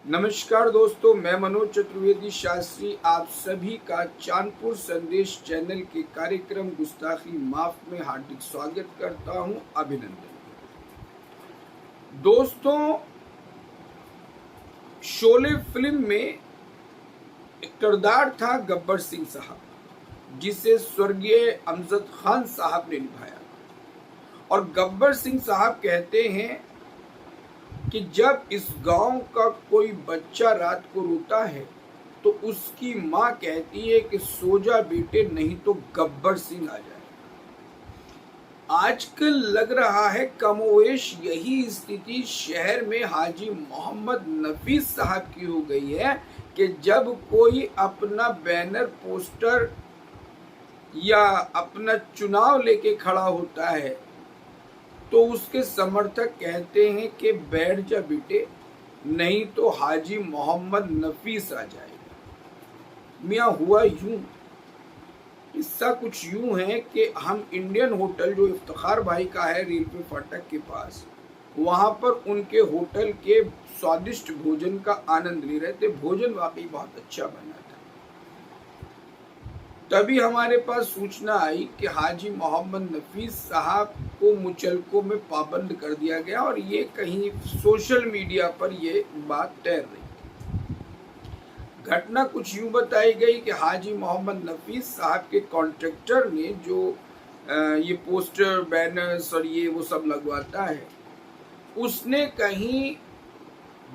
नमस्कार दोस्तों, मैं मनोज चतुर्वेदी शास्त्री आप सभी का चांदपुर संदेश चैनल के कार्यक्रम गुस्ताखी माफ में हार्दिक स्वागत करता हूं। अभिनंदन। दोस्तों, शोले फिल्म में एक किरदार था गब्बर सिंह साहब, जिसे स्वर्गीय अमजद खान साहब ने निभाया। और गब्बर सिंह साहब कहते हैं कि जब इस गांव का कोई बच्चा रात को रोता है तो उसकी माँ कहती है कि सो जा बेटे, नहीं तो गब्बर सिंह आ जाए। आजकल लग रहा है कमोवेश यही स्थिति शहर में हाजी मोहम्मद नफीस साहब की हो गई है कि जब कोई अपना बैनर, पोस्टर या अपना चुनाव लेके खड़ा होता है तो उसके समर्थक कहते हैं कि बैठ जा बेटे, नहीं तो हाजी मोहम्मद नफीस आ जाएगा। मियाँ हुआ यूं, किस्सा कुछ यूं है कि हम इंडियन होटल जो इफ्तिखार भाई का है रेलवे फाटक के पास, वहाँ पर उनके होटल के स्वादिष्ट भोजन का आनंद ले रहे थे। भोजन वाकई बहुत अच्छा बना था। तभी हमारे पास सूचना आई कि हाजी मोहम्मद नफीस साहब को मुचलकों में पाबंद कर दिया गया और ये कहीं सोशल मीडिया पर ये बात तैर रही थी। घटना कुछ यूं बताई गई कि हाजी मोहम्मद नफीस साहब के कॉन्ट्रैक्टर ने जो ये पोस्टर, बैनर्स और ये वो सब लगवाता है, उसने कहीं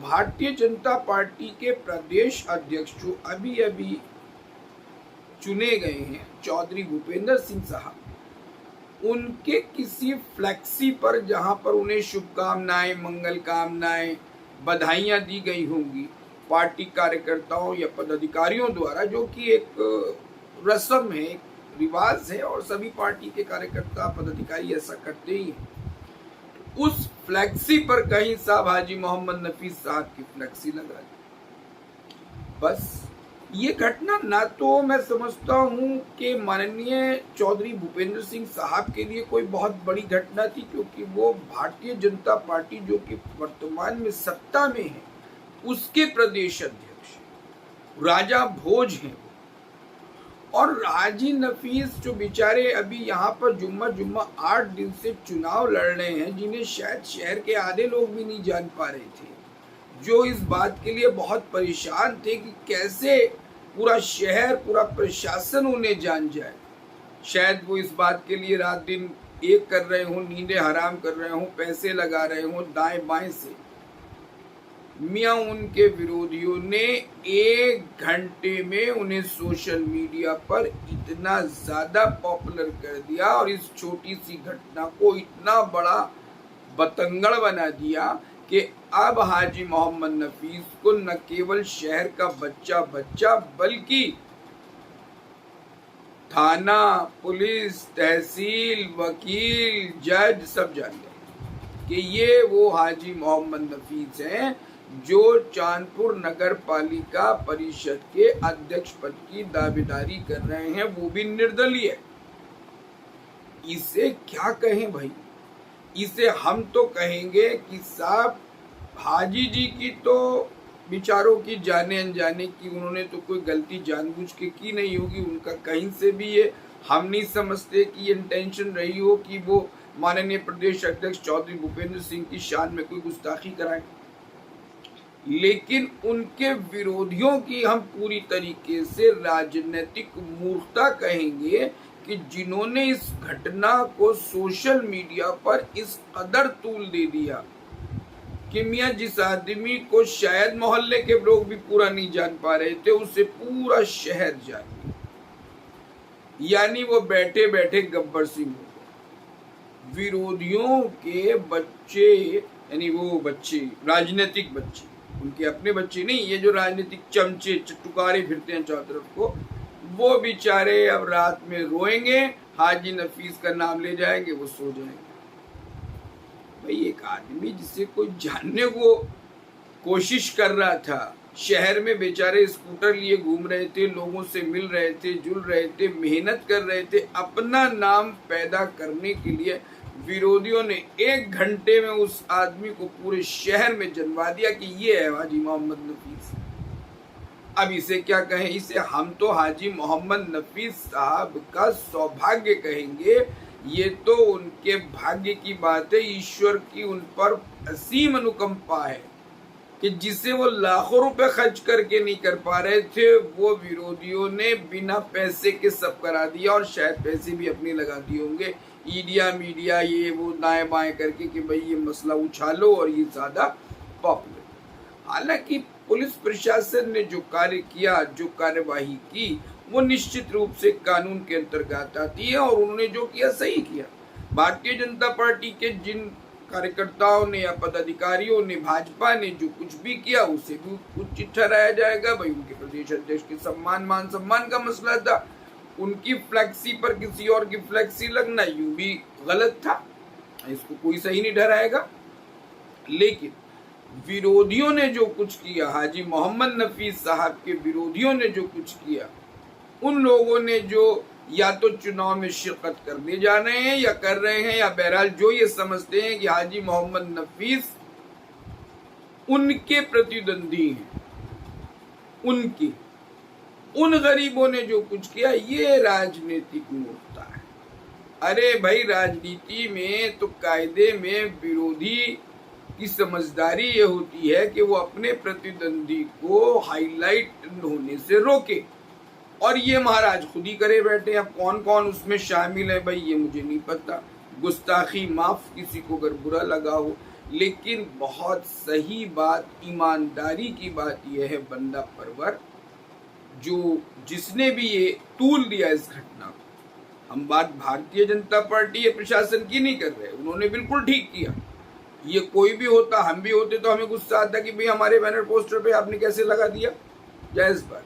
भारतीय जनता पार्टी के प्रदेश अध्यक्ष जो अभी अभी चुने गए हैं, चौधरी भूपेंद्र सिंह साहब, उनके किसी फ्लैक्सी पर, जहां पर उन्हें शुभकामनाएं, मंगल कामनाएं, बधाइयां दी गई होंगी पार्टी कार्यकर्ताओं या पदाधिकारियों द्वारा, जो कि एक रस्म है, एक रिवाज है और सभी पार्टी के कार्यकर्ता पदाधिकारी ऐसा करते ही हैं। उस फ्लैक्सी पर कहीं साहब हाजी मोहम्मद नफीस साहब की फ्लैक्सी लगा दी। बस ये घटना ना तो मैं समझता हूँ कि माननीय चौधरी भूपेंद्र सिंह साहब के लिए कोई बहुत बड़ी घटना थी, क्योंकि वो भारतीय जनता पार्टी जो कि वर्तमान में सत्ता में है, उसके प्रदेश अध्यक्ष राजा भोज हैं। और हाजी नफीस जो बेचारे अभी यहाँ पर जुम्मा 8 दिन से चुनाव लड़ रहे हैं, जिन्हें शायद शहर के आधे लोग भी नहीं जान पा रहे थे, जो इस बात के लिए बहुत परेशान थे कि कैसे पूरा शहर, पूरा प्रशासन उन्हें जान जाए। शायद वो इस बात के लिए रात दिन एक कर रहे हों, नींदें हराम कर रहे हों, पैसे लगा रहे हों दाएं बाएं से। मियाँ उनके विरोधियों ने 1 घंटे में उन्हें सोशल मीडिया पर इतना ज्यादा पॉपुलर कर दिया और इस छोटी सी घटना को इतना बड़ा बतंगड़ बना दिया कि अब हाजी मोहम्मद नफीस को न केवल शहर का बच्चा बल्कि थाना, पुलिस, तहसील, वकील, जज सब जान गए कि ये वो हाजी मोहम्मद नफीस हैं जो चांदपुर नगर पालिका परिषद के अध्यक्ष पद की दावेदारी कर रहे हैं, वो भी निर्दलीय। इसे क्या कहें भाई? इसे हम तो कहेंगे कि साहब हाजी जी की तो बिचारों की जाने अनजाने की, उन्होंने तो कोई गलती जानबूझ के की नहीं होगी। उनका कहीं से भी ये हम नहीं समझते कि ये इंटेंशन रही हो कि वो माननीय प्रदेश अध्यक्ष चौधरी भूपेंद्र सिंह की शान में कोई गुस्ताखी कराए। लेकिन उनके विरोधियों की हम पूरी तरीके से राजनीतिक मूर्खता कहेंगे कि जिन्होंने इस घटना को सोशल मीडिया पर इस कदर तूल दे दिया कि मियाँ जिस आदमी को शायद मोहल्ले के लोग भी पूरा नहीं जान पा रहे थे, उसे पूरा शहर जान गया। यानी वो बैठे बैठे गब्बर सिंह हो गए। विरोधियों के बच्चे, यानी वो बच्चे, राजनीतिक बच्चे, उनके अपने बच्चे नहीं, ये जो राजनीतिक चमचे चटुकारे फिरते हैं चारों तरफ को, वो बेचारे अब रात में रोएंगे, हाजी नफीस का नाम ले जाएंगे, वो सो जाएंगे। भाई एक आदमी जिसे कोई जानने को कोशिश कर रहा था, शहर में बेचारे स्कूटर लिए घूम रहे थे, लोगों से मिल रहे थे, जुल रहे थे, मेहनत कर रहे थे अपना नाम पैदा करने के लिए, विरोधियों ने 1 घंटे में उस आदमी को पूरे शहर में जनवा दिया कि ये है हाजी मोहम्मद नफीस। अब इसे क्या कहें, इसे हम तो हाजी मोहम्मद नफीस साहब का सौभाग्य कहेंगे। ये तो उनके भाग्य की बात है, ईश्वर की उन पर असीम अनुकंपा है कि जिसे वो लाखों रुपए खर्च करके नहीं कर पा रहे थे, वो विरोधियों ने बिना पैसे के सब करा दिया, और शायद पैसे भी अपने लगा दिए होंगे ईडिया मीडिया ये वो दाएं बाएं करके कि भाई ये मसला उछालो और ये ज्यादा पॉपुलर। हालांकि पुलिस प्रशासन ने जो कार्य किया, जो कार्यवाही की, वो निश्चित रूप से कानून के अंतर्गत आती है, और उन्होंने जो किया सही किया। भारतीय जनता पार्टी के जिन कार्यकर्ताओं ने या पदाधिकारियों ने, भाजपा ने जो कुछ भी किया उसे भी उचित ठहराया जाएगा। भाई उनके प्रदेश अध्यक्ष के सम्मान मान सम्मान का मसला था, उनकी फ्लैक्सी पर किसी और की फ्लैक्सी लगना यूं भी गलत था, इसको कोई सही नहीं ठहराएगा। लेकिन विरोधियों ने जो कुछ किया, हाजी मोहम्मद नफीस साहब के विरोधियों ने जो कुछ किया, उन लोगों ने जो या तो चुनाव में शिरकत करने जा रहे हैं या कर रहे हैं, या बहरहाल जो ये समझते हैं कि हाजी मोहम्मद नफीस उनके प्रतिद्वंदी हैं, उनकी उन गरीबों ने जो कुछ किया, ये राजनीतिक मूर्खता है। अरे भाई, राजनीति में तो कायदे में विरोधी की समझदारी ये होती है कि वो अपने प्रतिद्वंदी को हाईलाइट होने से रोके, और ये महाराज खुद ही करे बैठे। अब कौन कौन उसमें शामिल है भाई ये मुझे नहीं पता, गुस्ताखी माफ किसी को अगर बुरा लगा हो, लेकिन बहुत सही बात, ईमानदारी की बात यह है, बंदा परवर जो जिसने भी ये तूल दिया इस घटना को, हम बात भारतीय जनता पार्टी या प्रशासन की नहीं कर रहे, उन्होंने बिल्कुल ठीक किया। ये कोई भी होता, हम भी होते तो हमें गुस्सा आता कि भाई हमारे बैनर पोस्टर पे आपने कैसे लगा दिया, जायज बात।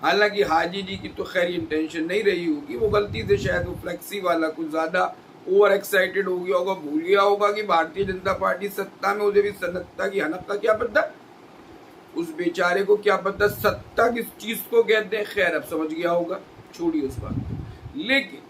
हालांकि हाजी जी की तो खैर इंटेंशन नहीं रही होगी, वो गलती से शायद वो फ्लेक्सी वाला कुछ ज्यादा ओवर एक्साइटेड हो गया होगा, भूल गया होगा कि भारतीय जनता पार्टी सत्ता में, उसे भी सनत्ता की हनक क्या पता, उस बेचारे को क्या पता सत्ता किस चीज को कहते हैं। खैर अब समझ गया होगा, छोड़िए उस बात को। लेकिन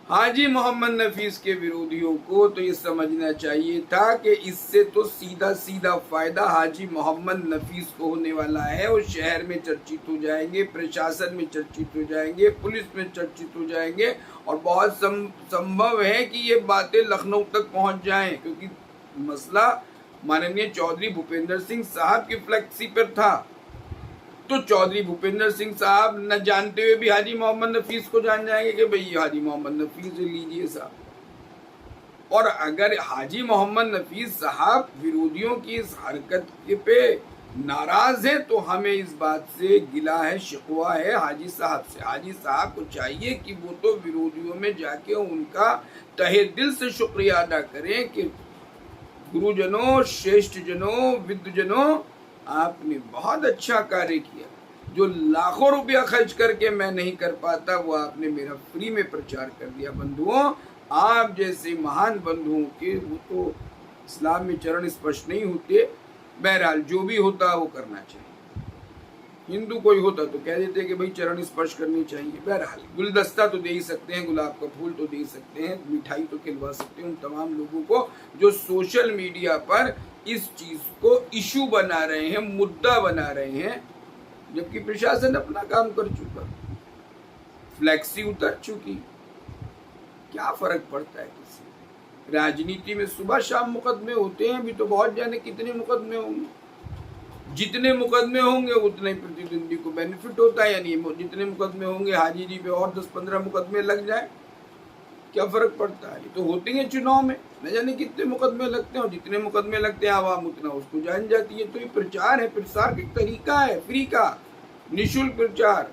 हाजी मोहम्मद नफीस के विरोधियों को तो ये समझना चाहिए था कि इससे तो सीधा सीधा फायदा हाजी मोहम्मद नफीस को होने वाला है। वो शहर में चर्चित हो जाएंगे, प्रशासन में चर्चित हो जाएंगे, पुलिस में चर्चित हो जाएंगे, और बहुत संभव है कि ये बातें लखनऊ तक पहुंच जाएं, क्योंकि मसला माननीय चौधरी भूपेंद्र सिंह साहब की फ्लैक्सी पर था। तो चौधरी भूपेंद्र सिंह साहब न जानते हुए भी हाजी मोहम्मद नफीस को जान जाएंगे कि भाई हाजी मोहम्मद नफीस लीजिए साहब। और अगर हाजी मोहम्मद नफीस साहब विरोधियों की इस हरकत पे नाराज है, तो हमें इस बात से गिला है, शिकवा है हाजी साहब से। हाजी साहब को चाहिए कि वो तो विरोधियों में जाके उनका तहे दिल से शुक्रिया अदा करें कि गुरुजनों, श्रेष्ठ जनों, विद्वजनों, आपने बहुत अच्छा कार्य किया। जो लाखों रुपया खर्च करके मैं नहीं कर पाता, वो आपने मेरा फ्री में प्रचार कर दिया। बंधुओं, आप जैसे महान बंधुओं के वो तो इस्लाम में चरण स्पर्श नहीं होते। बहरहाल जो भी होता वो करना चाहिए। हिंदू कोई होता तो कह देते कि भाई चरण स्पर्श करनी चाहिए। बहरहाल गुलदस्ता तो दे ही सकते हैं, गुलाब का फूल तो दे सकते हैं, मिठाई तो खिलवा सकते हैं उन तमाम लोगों को जो सोशल मीडिया पर इस चीज को इशू बना रहे हैं, मुद्दा बना रहे हैं, जबकि प्रशासन अपना काम कर चुका, फ्लैक्सी उतर चुकी। क्या फर्क पड़ता है किसी? राजनीति में सुबह शाम मुकदमे होते हैं, अभी तो बहुत जाने कितने मुकदमे होंगे। जितने मुकदमे होंगे उतने प्रतिद्वंदी को बेनिफिट होता है, यानी जितने मुकदमे होंगे हाजी जी पे और 10-15 मुकदमे लग जाए, क्या फर्क पड़ता है? तो होते हैं चुनाव में न जाने कितने मुकदमे लगते हैं, और जितने मुकदमे लगते हैं आवाम उतना उसको जान जाती है। तो ये प्रचार है, प्रसार का तरीका है, फ्री का निःशुल्क प्रचार।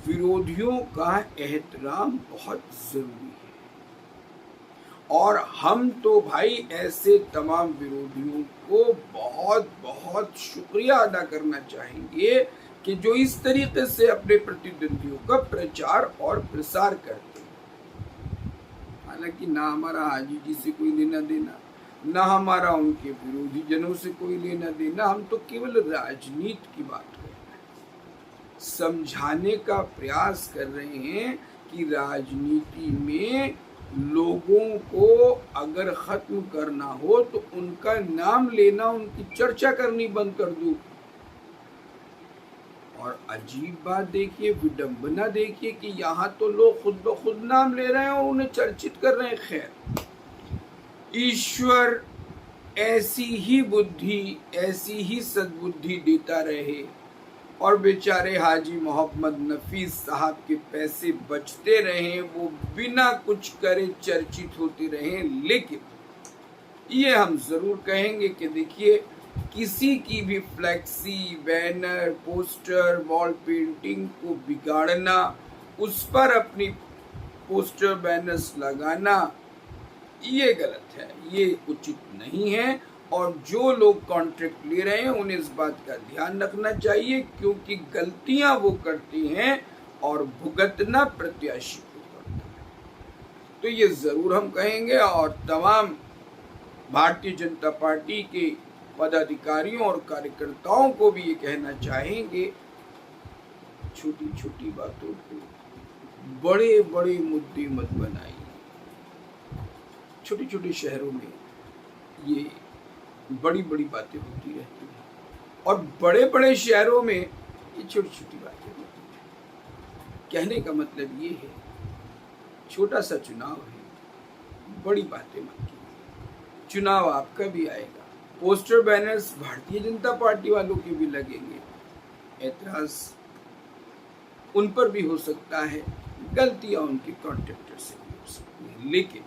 विरोधियों का एहतराम बहुत जरूरी है, और हम तो भाई ऐसे तमाम विरोधियों को बहुत बहुत शुक्रिया अदा करना चाहेंगे कि जो इस तरीके से अपने प्रतिद्वंदियों का प्रचार और प्रसार करते हैं। हालांकि ना हमारा हाजी जी से कोई लेना देना, ना हमारा उनके विरोधी जनों से कोई लेना देना, हम तो केवल राजनीति की बात कर रहे हैं, समझाने का प्रयास कर रहे हैं कि राजनीति में लोगों को अगर खत्म करना हो तो उनका नाम लेना, उनकी चर्चा करनी बंद कर दो। और अजीब बात देखिए, विडंबना देखिए कि यहाँ तो लोग खुद ब खुद नाम ले रहे हैं और उन्हें चर्चित कर रहे हैं। खैर, ईश्वर ऐसी ही बुद्धि, ऐसी ही सद्बुद्धि देता रहे और बेचारे हाजी मोहम्मद नफीस साहब के पैसे बचते रहे, वो बिना कुछ करे चर्चित होते रहे। लेकिन ये हम जरूर कहेंगे कि देखिए, किसी की भी flexi, banner, poster, wall painting को बिगाड़ना, उस पर अपनी पोस्टर, बैनर्स लगाना, ये गलत है, ये उचित नहीं है। और जो लोग कॉन्ट्रैक्ट ले रहे हैं उन्हें इस बात का ध्यान रखना चाहिए, क्योंकि गलतियां वो करती हैं और भुगतना प्रत्याशी को पड़ता है। तो ये जरूर हम कहेंगे और तमाम भारतीय जनता पार्टी के पदाधिकारियों और कार्यकर्ताओं को भी ये कहना चाहेंगे, छोटी छोटी बातों को बड़े बड़े मुद्दे मत बनाइए। छोटे छोटे शहरों में ये बड़ी बड़ी बातें होती रहती हैं और बड़े बड़े शहरों में ये छोटी छोटी बातें होती हैं। कहने का मतलब ये है, छोटा सा चुनाव है, बड़ी बातें मत कीजिए। चुनाव आपका भी आएगा, poster banners Bharatiya Janata party वालों के भी लगेंगे, ऐतराज उन पर भी हो सकता है, गलतियां उनके कॉन्ट्रैक्टर से भी हो सकती है। लेकिन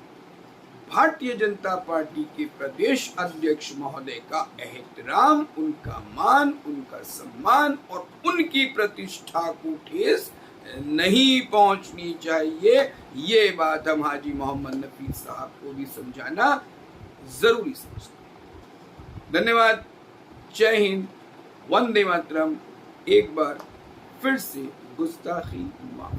भारतीय जनता पार्टी के प्रदेश अध्यक्ष महोदय का एहतराम, उनका मान, उनका सम्मान और उनकी प्रतिष्ठा को ठेस नहीं पहुंचनी चाहिए। ये बात हम हाजी मोहम्मद नफीस साहब को भी समझाना जरूरी समझते हैं। धन्यवाद, जय हिंद, वंदे मातरम। एक बार फिर से गुस्ताखी माफ।